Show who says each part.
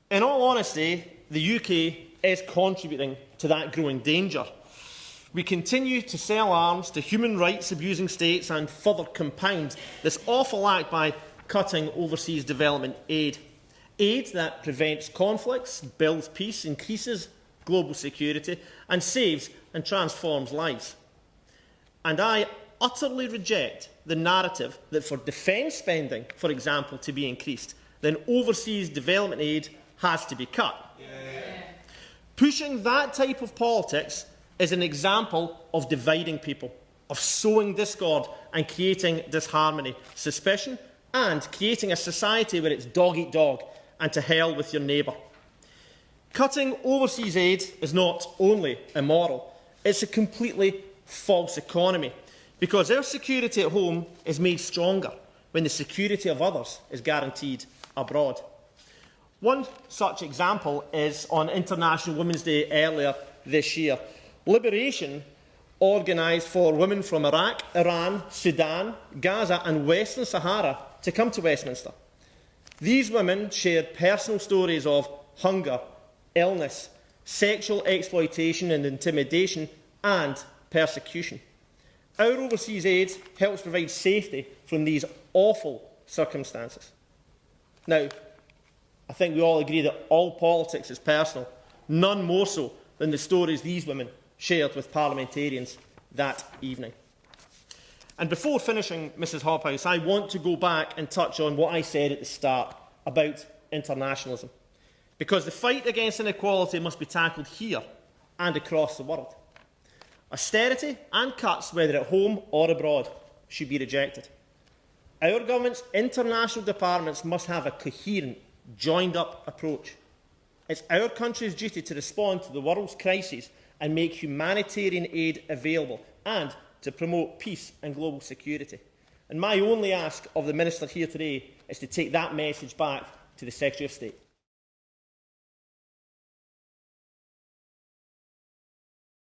Speaker 1: In all honesty, the UK is contributing to that growing danger. We continue to sell arms to human rights abusing states and further compound this awful act by cutting overseas development aid. Aid that prevents conflicts, builds peace, increases global security and saves and transforms lives. And I utterly reject the narrative that for defence spending, for example, to be increased, then overseas development aid has to be cut. Yeah. Pushing that type of politics is an example of dividing people, of sowing discord and creating disharmony, suspicion, and creating a society where it's dog eat dog and to hell with your neighbour. Cutting overseas aid is not only immoral, it's a completely false economy, because our security at home is made stronger when the security of others is guaranteed abroad. One such example is on International Women's Day earlier this year. Liberation, organised for women from Iraq, Iran, Sudan, Gaza and Western Sahara to come to Westminster. These women shared personal stories of hunger, illness, sexual exploitation and intimidation and persecution. Our overseas aid helps provide safety from these awful circumstances. Now, I think we all agree that all politics is personal, none more so than the stories these women shared with parliamentarians that evening. And before finishing, Mrs Hobhouse, I want to go back and touch on what I said at the start about internationalism, because the fight against inequality must be tackled here and across the world. Austerity and cuts, whether at home or abroad, should be rejected. Our government's international departments must have a coherent, joined-up approach. It's our country's duty to respond to the world's crises and make humanitarian aid available and to promote peace and global security. And my only ask of the Minister here today is to take that message back to the Secretary of State.